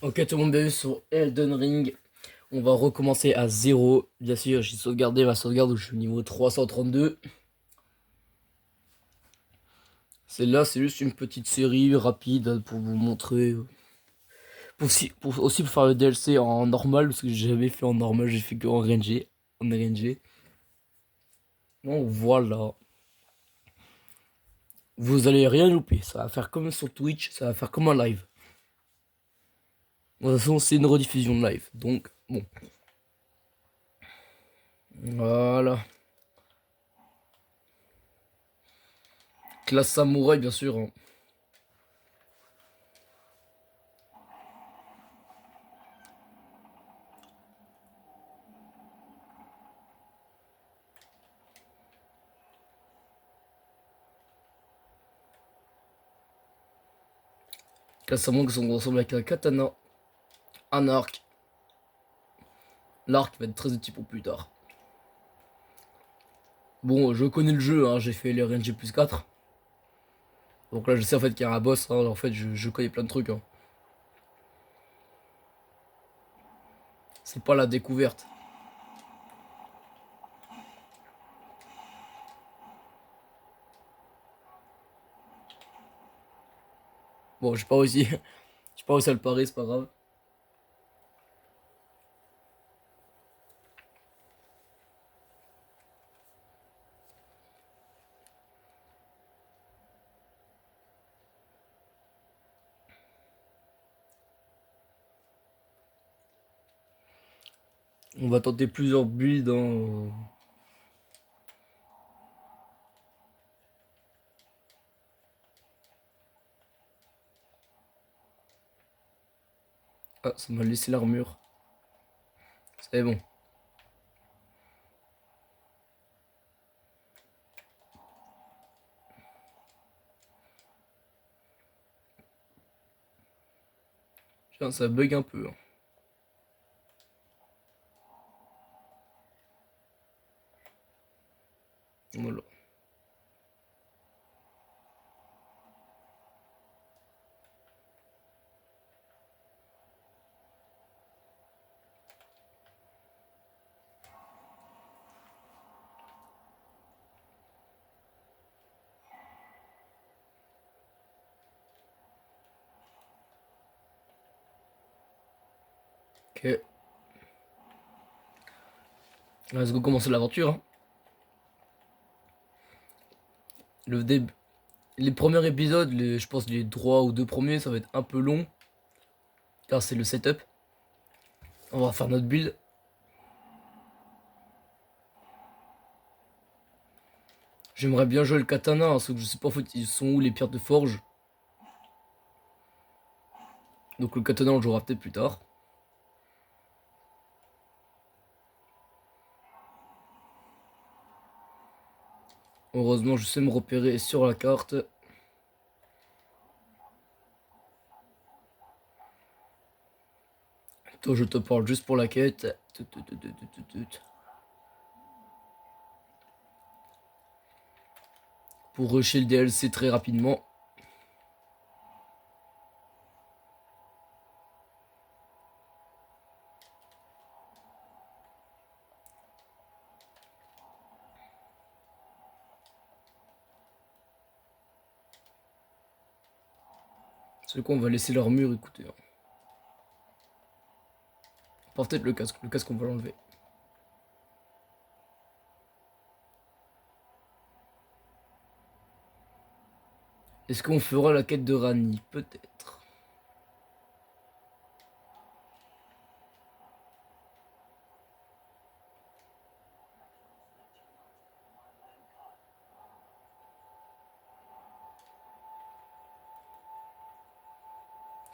Ok, tout le monde, bienvenue sur Elden Ring. On va recommencer à zéro. Bien sûr, j'ai sauvegardé ma sauvegarde où je suis au niveau 332. Celle-là, c'est juste une petite série rapide pour vous montrer. Pour faire le DLC en normal, parce que j'ai jamais fait en normal, j'ai fait que en RNG. En RNG. Donc voilà. Vous allez rien louper. Ça va faire comme sur Twitch, ça va faire comme un live. De toute façon, c'est une rediffusion de live. Donc, bon. Voilà. Classe samouraï, bien sûr, hein. Classe samouraï qui sont ensemble avec un katana, un arc. L'arc va être très utile pour plus tard. Bon, je connais le jeu, hein, j'ai fait les RNG plus 4. Donc là, je sais en fait qu'il y a un boss, hein, en fait, je connais plein de trucs, hein. C'est pas la découverte. Bon, j'ai pas réussi. J'ai pas réussi à le parer, c'est pas grave. On va tenter plusieurs builds, hein. Ah, ça m'a laissé l'armure. C'est bon. Tiens, ça bug un peu, hein. Voilà. Ok. Let's go commencer l'aventure, hein. Le début. Les premiers épisodes, je pense les 3 ou 2 premiers, ça va être un peu long. Car c'est le setup. On va faire notre build. J'aimerais bien jouer le katana, hein, sauf que je sais pas en fait ils sont où les pierres de forge. Donc le katana on le jouera peut-être plus tard. Heureusement je sais me repérer sur la carte. Toi je te parle juste pour la quête. Pour rusher le DLC très rapidement. C'est quoi on va laisser l'armure, écoutez, hein. Pas peut-être le casque. Le casque on va l'enlever. Est-ce qu'on fera la quête de Rani? Peut-être.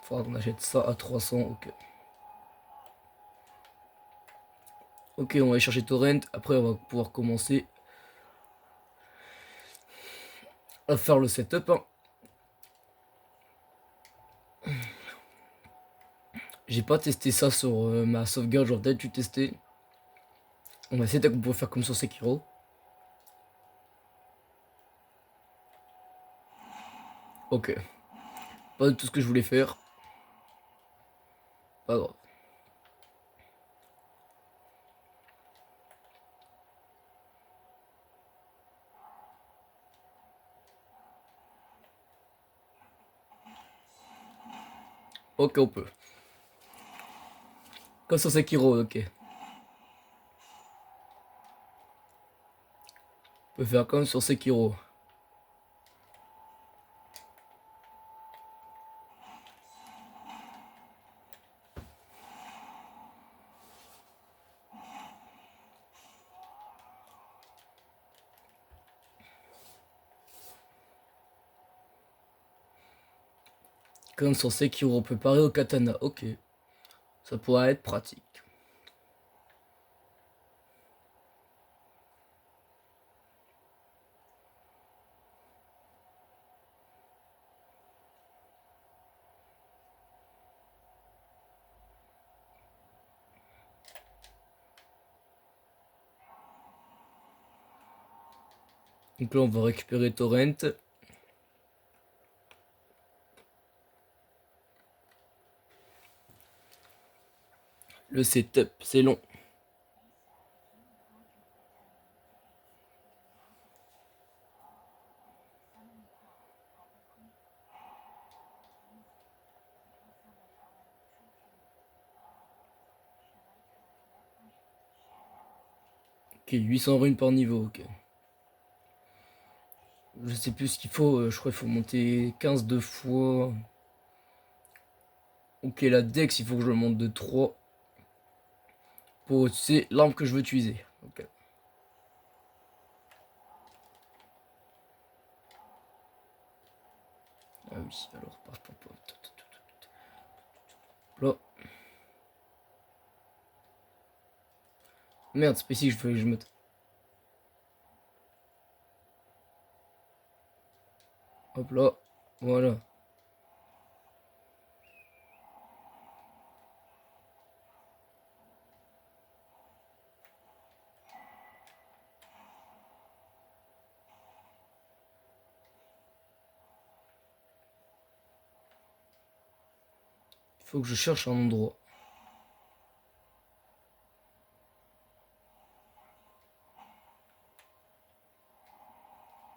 Faudra qu'on achète ça à 300, ok. Ok, on va aller chercher Torrent. Après, on va pouvoir commencer à faire le setup, hein. J'ai pas testé ça sur ma sauvegarde, j'aurais peut-être dû tester. On va essayer qu'on peut faire comme sur Sekiro. Ok. Pas de tout ce que je voulais faire. Pas grave. Ok, on peut. Comme sur Sekiro, ok. On peut faire comme sur Sekiro. Comme sur Sekiro, on peut parer au katana. Ok. Ça pourrait être pratique. Donc là, on va récupérer Torrent. Le setup, c'est long. Ok, 800 runes par niveau, ok. Je sais plus ce qu'il faut, je crois qu'il faut monter 15 deux fois. Ok, la Dex, il faut que je le monte de 3. C'est l'arme que je veux utiliser. Ok. Ah oui, alors, là. Merde, c'est pas ici que je veux que je mette. Hop là, voilà. Il faut que je cherche un endroit.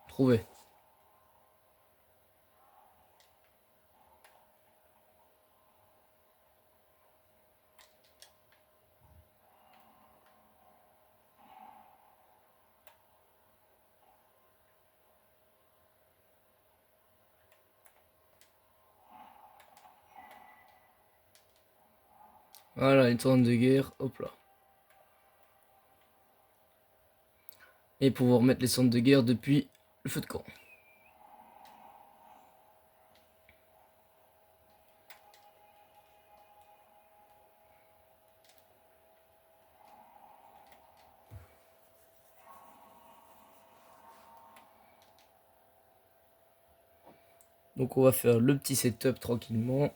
Trouver. Voilà, une sorte de guerre. Hop là. Et pouvoir mettre les centres de guerre depuis le feu de camp. Donc on va faire le petit setup tranquillement.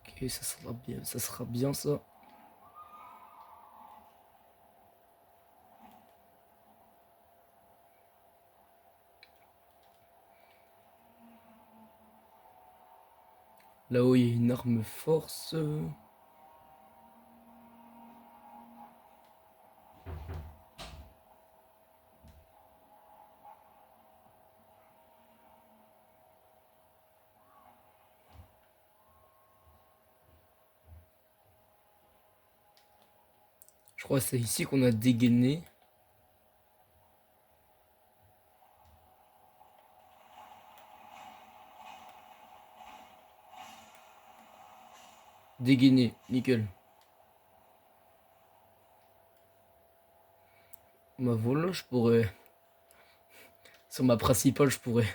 Ok, ça sera bien, ça. Là-haut, il y a une arme force. Je crois que c'est ici qu'on a dégainé. Dégainé, nickel. Bah voilà, je pourrais... Sur ma principale, je pourrais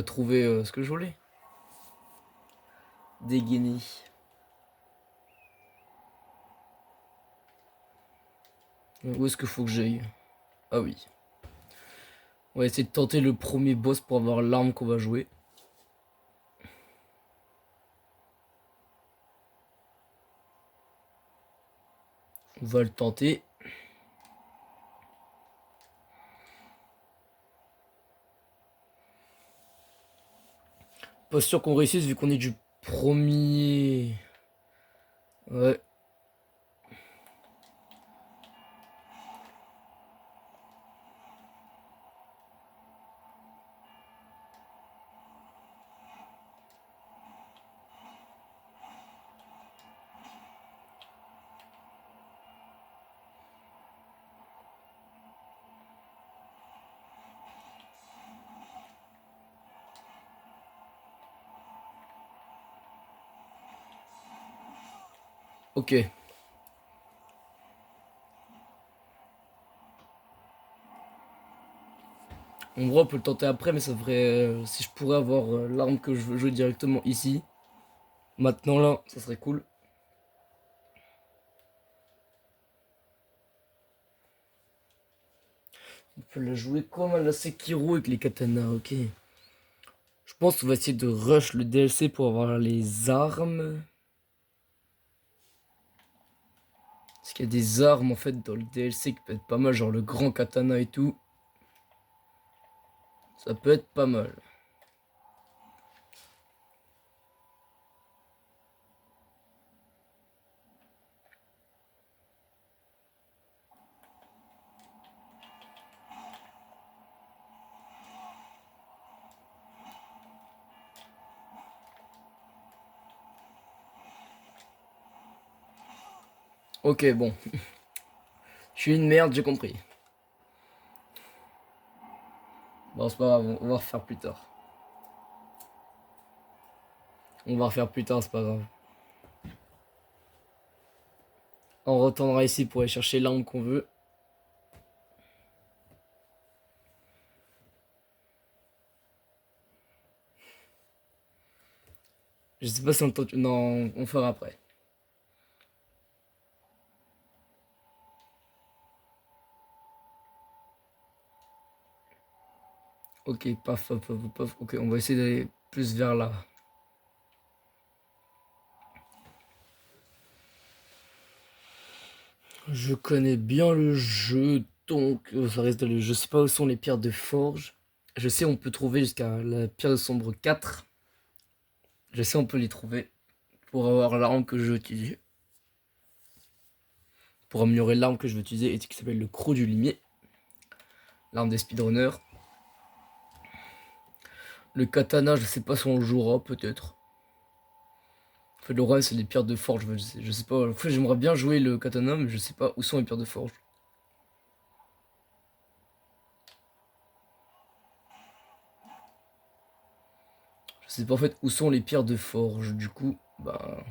trouver ce que je voulais. Dégainé. Où est-ce qu'il faut que j'aille? Ah oui. On va essayer de tenter le premier boss pour avoir l'arme qu'on va jouer. On va le tenter. Pas sûr qu'on réussisse vu qu'on est du premier. Ouais. Ok. En gros, on peut le tenter après, mais ça devrait. Si je pourrais avoir l'arme que je veux jouer directement ici. Maintenant là, ça serait cool. On peut la jouer comme à la Sekiro avec les katanas, ok. Je pense qu'on va essayer de rush le DLC pour avoir les armes. Parce qu'il y a des armes en fait dans le DLC qui peut être pas mal, genre le grand katana et tout. Ça peut être pas mal. Ok, bon. Je suis une merde, j'ai compris. Bon, c'est pas grave, on va refaire plus tard. On va refaire plus tard, c'est pas grave. On retournera ici pour aller chercher l'arme qu'on veut. Je sais pas si on tente... Non, on fera après. Ok, paf, paf, paf, paf. Ok, on va essayer d'aller plus vers là. Je connais bien le jeu, donc ça reste dans le... Je sais pas où sont les pierres de forge. Je sais on peut trouver jusqu'à la pierre de sombre 4. Je sais on peut les trouver pour avoir l'arme que je veux utiliser. Pour améliorer l'arme que je veux utiliser et qui s'appelle le croc du limier. L'arme des speedrunners. Le katana, je sais pas si on le jouera, peut-être. En fait, le run, c'est les pierres de forge. Je sais pas. En fait, j'aimerais bien jouer le katana, mais je sais pas où sont les pierres de forge. Je sais pas en fait où sont les pierres de forge. Du coup, bah.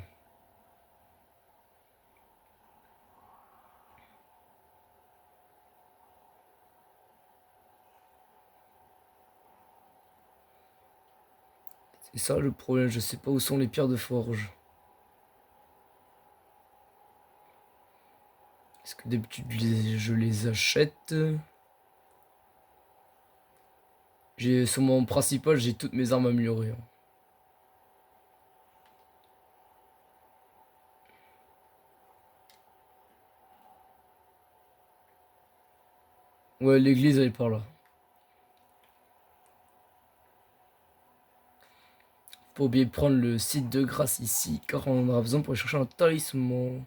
C'est ça le problème, je sais pas où sont les pierres de forge. Est-ce que d'habitude je les achète? Sur mon principal, j'ai toutes mes armes améliorées, hein. Ouais, l'église elle est par là. Faut pas oublier de prendre le site de grâce ici, car on en aura besoin pour aller chercher un talisman.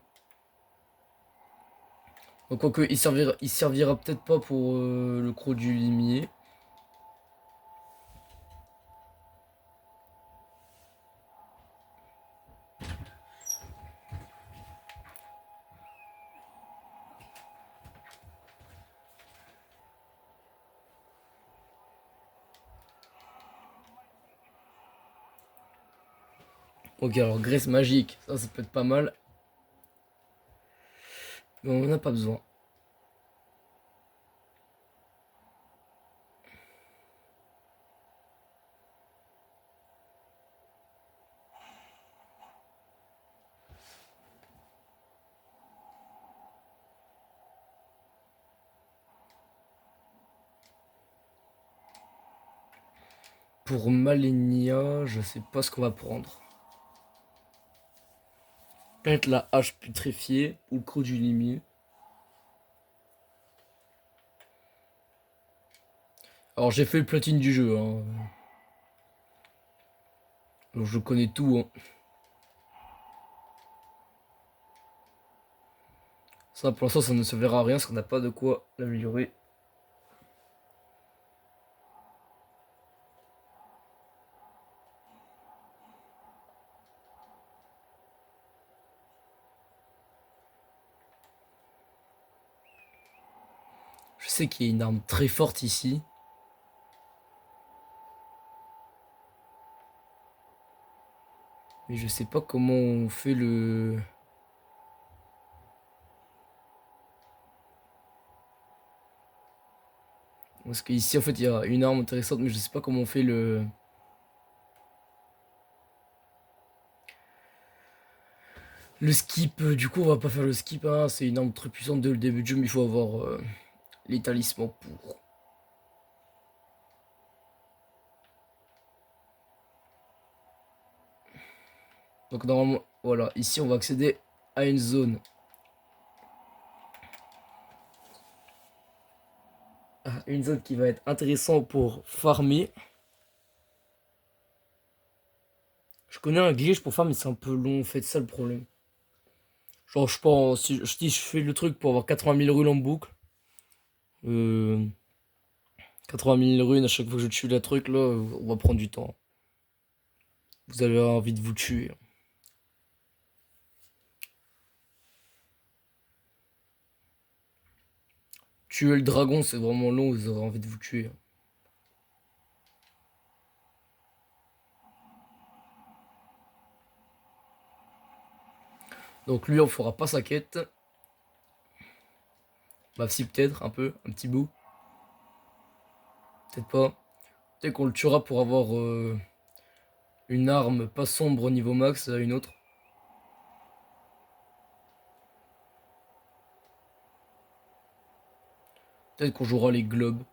Donc, quoique, il servira peut-être pas pour le croc du limier. Ok, alors graisse magique, ça peut être pas mal. Mais on en a pas besoin. Pour Malenia, je sais pas ce qu'on va prendre. Peut-être la hache putréfiée ou le croc du limier. Alors j'ai fait le platine du jeu, hein. Alors je connais tout, hein. Ça pour l'instant ça ne se verra à rien parce qu'on n'a pas de quoi l'améliorer. Je sais qu'il y a une arme très forte ici. Mais je sais pas comment on fait le... Parce qu'ici en fait il y a une arme intéressante mais je sais pas comment on fait le... Le skip. Du coup on va pas faire le skip, hein. C'est une arme très puissante dès le début du jeu mais il faut avoir les talismans pour. Donc normalement, voilà, ici on va accéder à une zone. Une zone qui va être intéressante pour farmer. Je connais un glitch pour farmer mais c'est un peu long, en fait, c'est ça le problème. Genre, je pense, si je fais le truc pour avoir 80 000 runes en boucle, euh, 80 000 runes à chaque fois que je tue la truc, là, on va prendre du temps. Vous avez envie de vous tuer. Tuer le dragon, c'est vraiment long, vous aurez envie de vous tuer. Donc lui, on fera pas sa quête. Bah si, peut-être, un peu, un petit bout. Peut-être pas. Peut-être qu'on le tuera pour avoir une arme pas sombre au niveau max à une autre. Peut-être qu'on jouera les globes.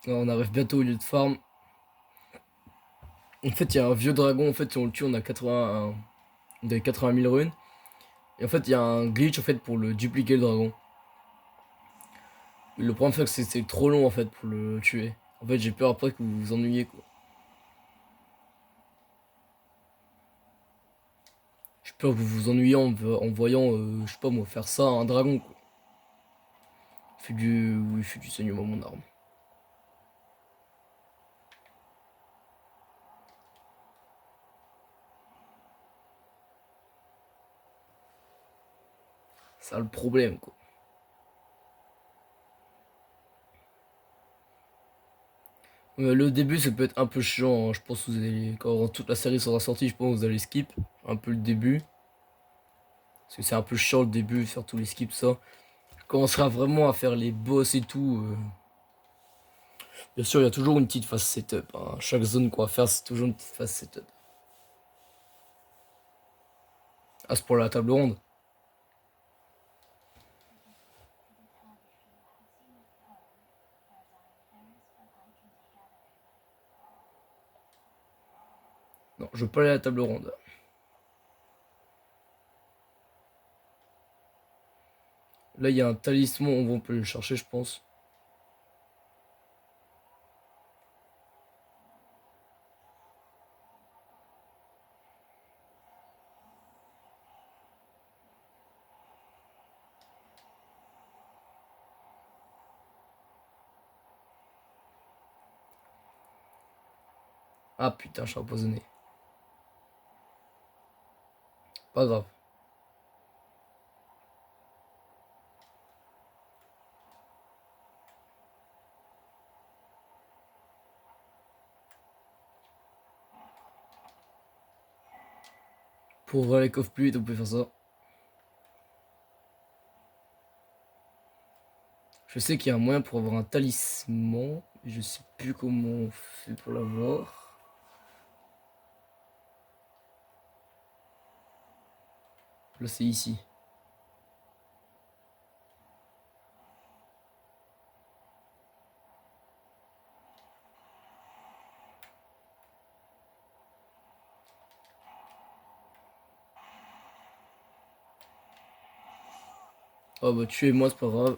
Là, on arrive bientôt au lieu de farm. En fait, il y a un vieux dragon. En fait, si on le tue, on a 80 000 runes. Et en fait, il y a un glitch en fait pour le dupliquer le dragon. Le problème, c'est que c'est trop long en fait pour le tuer. En fait, j'ai peur après que vous vous ennuyiez quoi. J'ai peur que vous vous ennuyiez en voyant, je sais pas moi, faire ça à un dragon quoi. Il fait du saignement mon arme. C'est ça le problème quoi. Le début, ça peut être un peu chiant, hein. Je pense que vous allez, quand toute la série sera sortie, je pense que vous allez skip un peu le début. Parce que c'est un peu chiant le début, faire tous les skips, ça. Quand on sera vraiment à faire les boss et tout. Bien sûr, il y a toujours une petite phase setup, hein. Chaque zone qu'on va faire, c'est toujours une petite phase setup. Ah, c'est pour la table ronde. Non, je veux pas aller à la table ronde. Là, il y a un talisman, on peut le chercher, je pense. Ah putain, je suis empoisonné. Pas grave. Pour ouvrir les coffres plus vite, on peut faire ça. Je sais qu'il y a un moyen pour avoir un talisman, mais je sais plus comment on fait pour l'avoir. Là, c'est ici. Oh bah tuez-moi, c'est pas grave.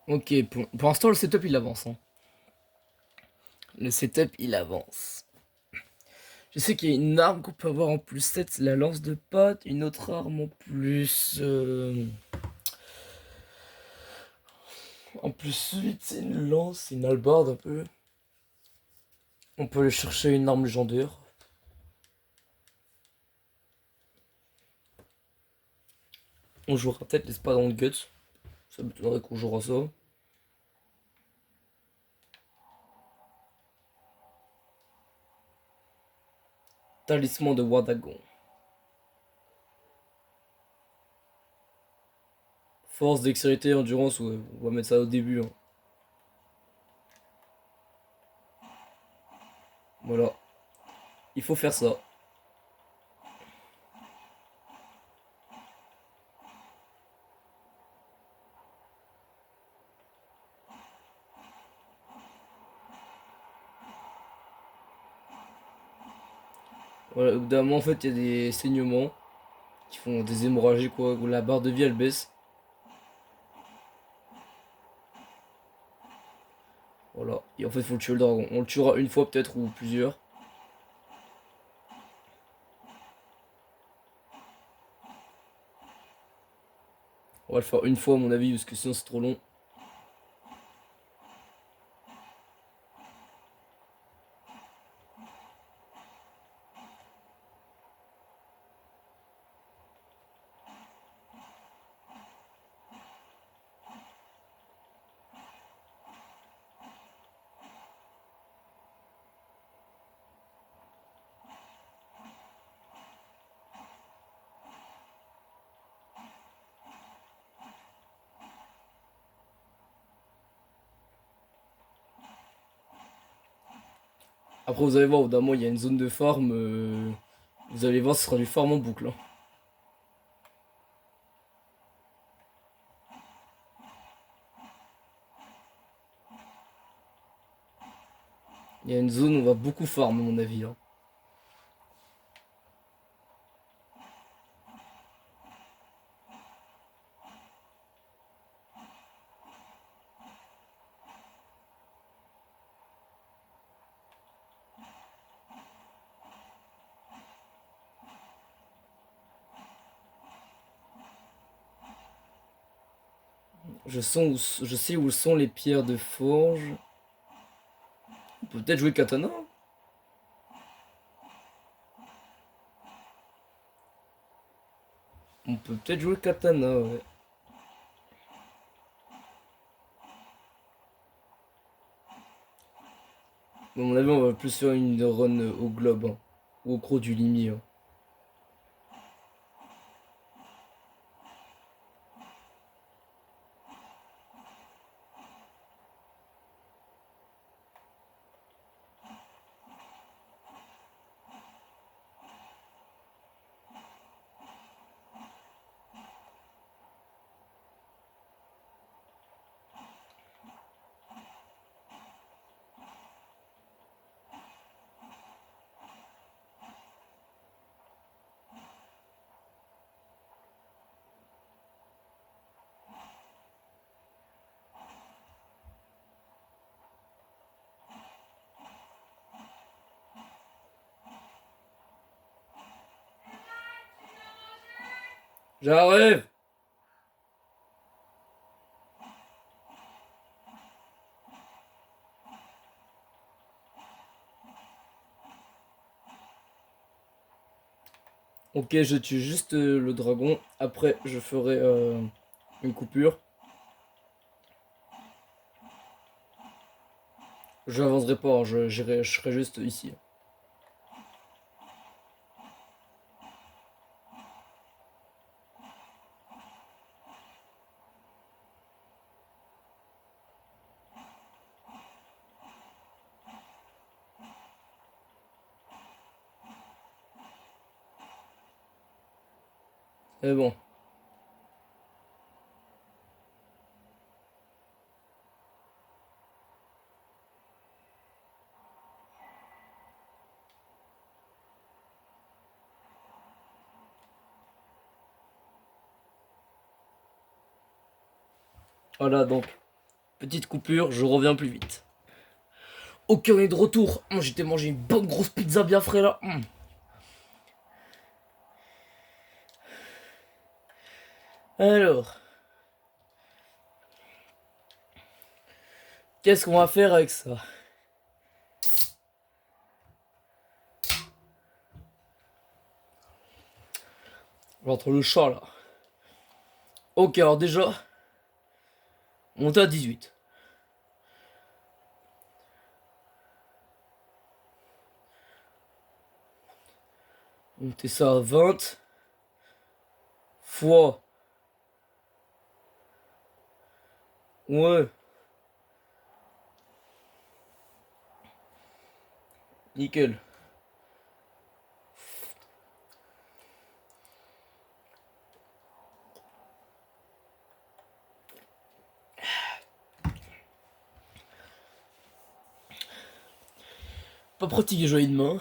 Ok, pour l'instant, le setup il avance, hein. Le setup il avance. Je sais qu'il y a une arme qu'on peut avoir en plus 7, c'est la lance de patte. Une autre arme en plus. En plus 8, c'est une lance, c'est une hallebarde un peu. On peut aller chercher une arme légendaire. On jouera peut-être l'espadon de guts. Ça m'étonnerait qu'on jouera ça. Talisman de Wadagon. Force, dextérité, endurance, ouais, on va mettre ça au début, hein. Voilà. Il faut faire ça. Voilà, au bout d'un moment, en fait, il y a des saignements qui font des hémorragies, quoi, où la barre de vie elle baisse. Voilà. Et en fait, il faut le tuer le dragon. On le tuera une fois peut-être ou plusieurs. On va le faire une fois à mon avis parce que sinon c'est trop long. Après vous allez voir, au bout d'un moment il y a une zone de farm. Vous allez voir, ce sera du farm en boucle, hein. Il y a une zone où on va beaucoup farm à mon avis, hein. Je sais où sont les pierres de forge. On peut peut-être jouer katana, hein. On peut peut-être jouer katana, ouais. Mais à mon avis, on va plus faire une run au globe, hein. Ou au gros du limier, hein. J'arrive. Ok, je tue juste le dragon. Après, je ferai une coupure. Je n'avancerai pas, hein, je serai juste ici. Mais bon. Voilà, donc, petite coupure, je reviens plus vite. Ok, on est de retour. J'étais mangé une bonne grosse pizza bien frais là. Alors, qu'est-ce qu'on va faire avec ça? Entre le chat là. Ok, alors déjà, on est à 18. Monter ça à 20 fois. Ouais, nickel. Pas pratique les joints de main.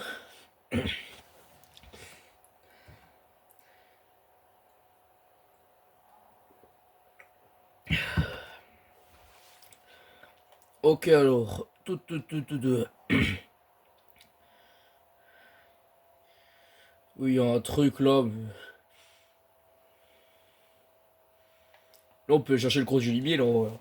Ok, alors. Tout. Oui, il y a un truc là. Là, on peut chercher le gros du limier là. Ouais.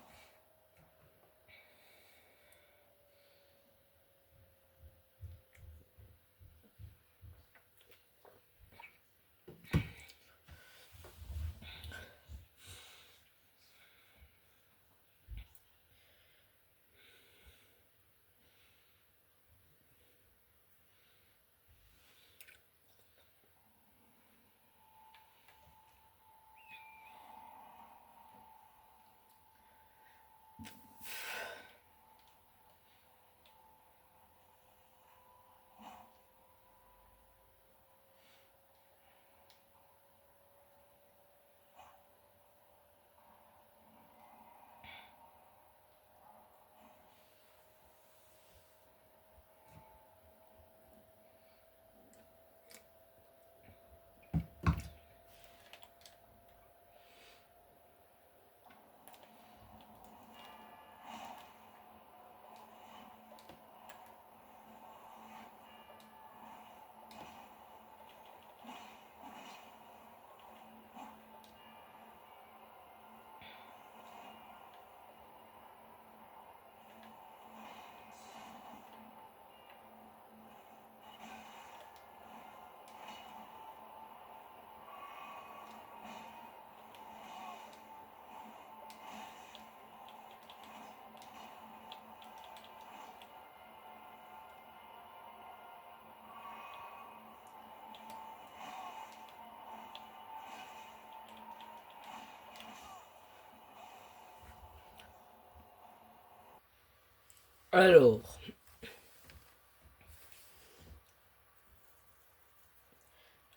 Alors.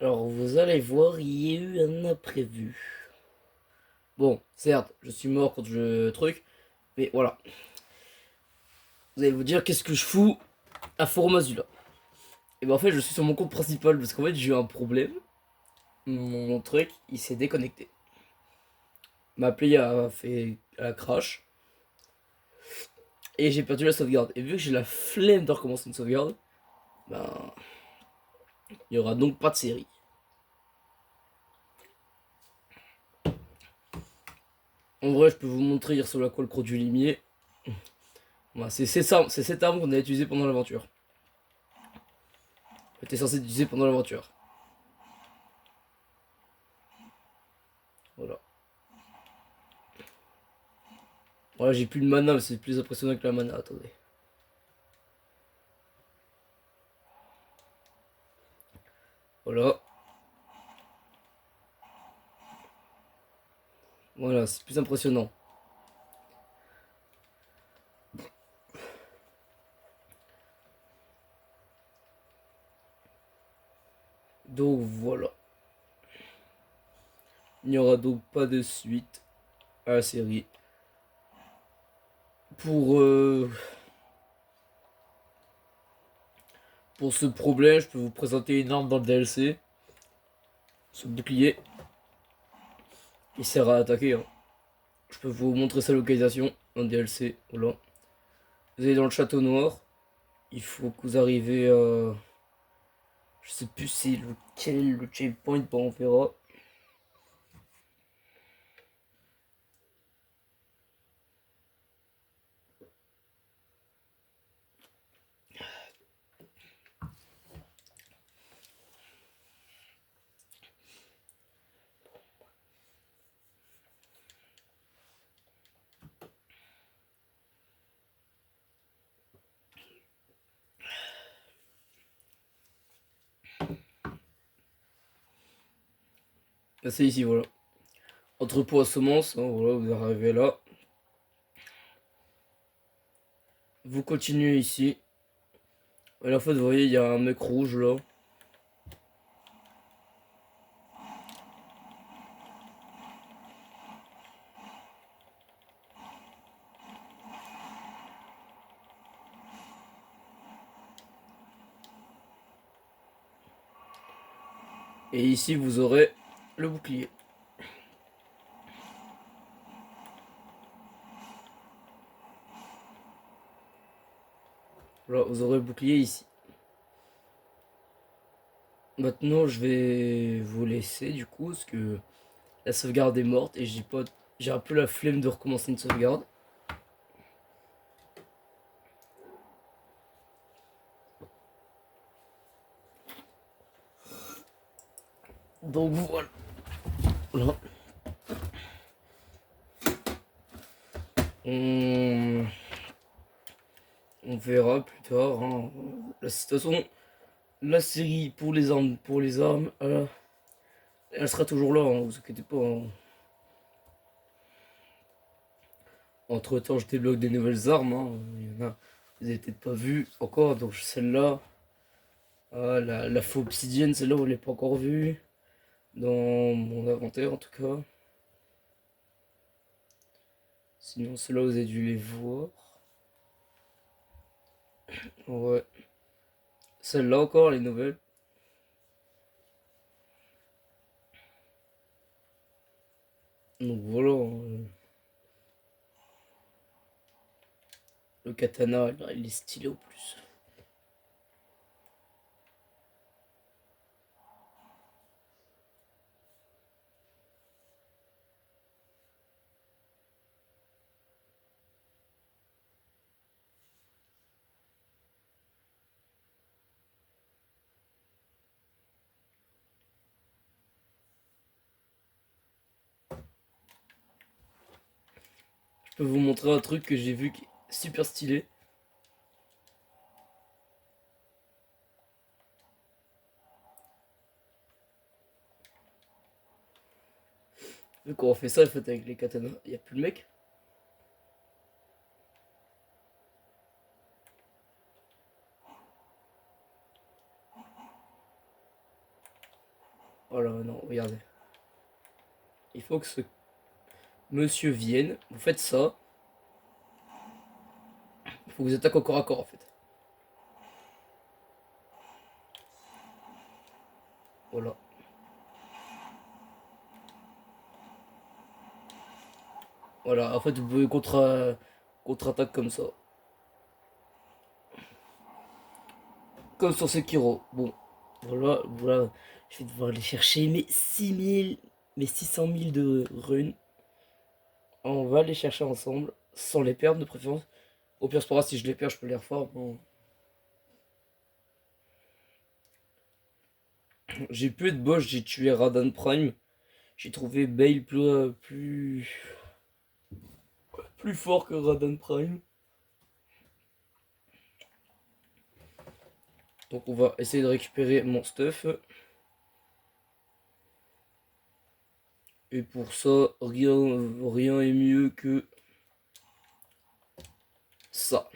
Alors, vous allez voir, il y a eu un imprévu. Bon, certes, je suis mort quand je truc, mais voilà. Vous allez vous dire, qu'est-ce que je fous à Forum Azula? Et ben en fait, je suis sur mon compte principal parce qu'en fait, j'ai eu un problème. Mon truc, il s'est déconnecté. Ma appli a fait la crash et j'ai perdu la sauvegarde. Et vu que j'ai la flemme de recommencer une sauvegarde, ben, il y aura donc pas de série. En vrai, je peux vous montrer, il ressemble à quoi le croc du limier. Voilà, c'est cette arme qu'on a utilisée pendant l'aventure. Était censé utiliser pendant l'aventure. Voilà. Voilà, j'ai plus de mana, mais c'est plus impressionnant que la mana. Attendez. Voilà. Voilà, c'est plus impressionnant. Donc voilà. Il n'y aura donc pas de suite à la série. Pour, euh, pour ce problème, je peux vous présenter une arme dans le DLC. Ce bouclier. Il sert à attaquer, hein. Je peux vous montrer sa localisation dans le DLC. Voilà. Vous allez dans le château noir. Il faut que vous arrivez à... Je sais plus c'est lequel le checkpoint, bon, on verra. Ah, c'est ici, voilà. Entrepôt à semences, hein, voilà, vous arrivez là. Vous continuez ici. Et en fait, vous voyez, il y a un mec rouge là. Et ici, vous aurez le bouclier. Voilà, vous aurez le bouclier ici. Maintenant, je vais vous laisser du coup, parce que la sauvegarde est morte et j'ai un peu la flemme de recommencer une sauvegarde. Donc voilà. Là. On... On verra plus tard, hein. La situation, la série pour les armes, elle sera toujours là, hein, vous inquiétez pas, hein. Entre temps, je débloque des nouvelles armes, hein. Il y en a, vous avez peut-être pas vu encore, donc celle-là, la faux obsidienne, celle-là, on l'a pas encore vue dans mon inventaire en tout cas. Sinon, celle-là, vous avez dû les voir. Ouais. Celle-là encore, les nouvelles. Donc voilà, hein. Le katana, il est stylé au plus. Je peux vous montrer un truc que j'ai vu qui est super stylé. Vu qu'on fait ça, en fait, avec les katanas, il n'y a plus le mec. Oh là, non, regardez. Il faut que ce monsieur vienne. Vous faites ça. Il faut que vous attaquez au corps à corps, en fait. Voilà. Voilà, en fait, vous pouvez contre-attaque comme ça. Comme sur Sekiro. Bon, voilà, voilà. Je vais devoir aller chercher mes 6 000, mes 600 000 de runes. On va les chercher ensemble, sans les perdre de préférence. Au pire, c'est pas grave, si je les perds, je peux les refaire. Bon. J'ai peu de boss, j'ai tué Radan Prime. J'ai trouvé Bale plus fort que Radan Prime. Donc on va essayer de récupérer mon stuff. Et pour ça, rien est mieux que ça.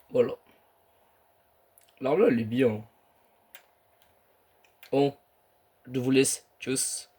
Voilà. Alors là, elle est bien. Bon, je vous laisse. Tchuss.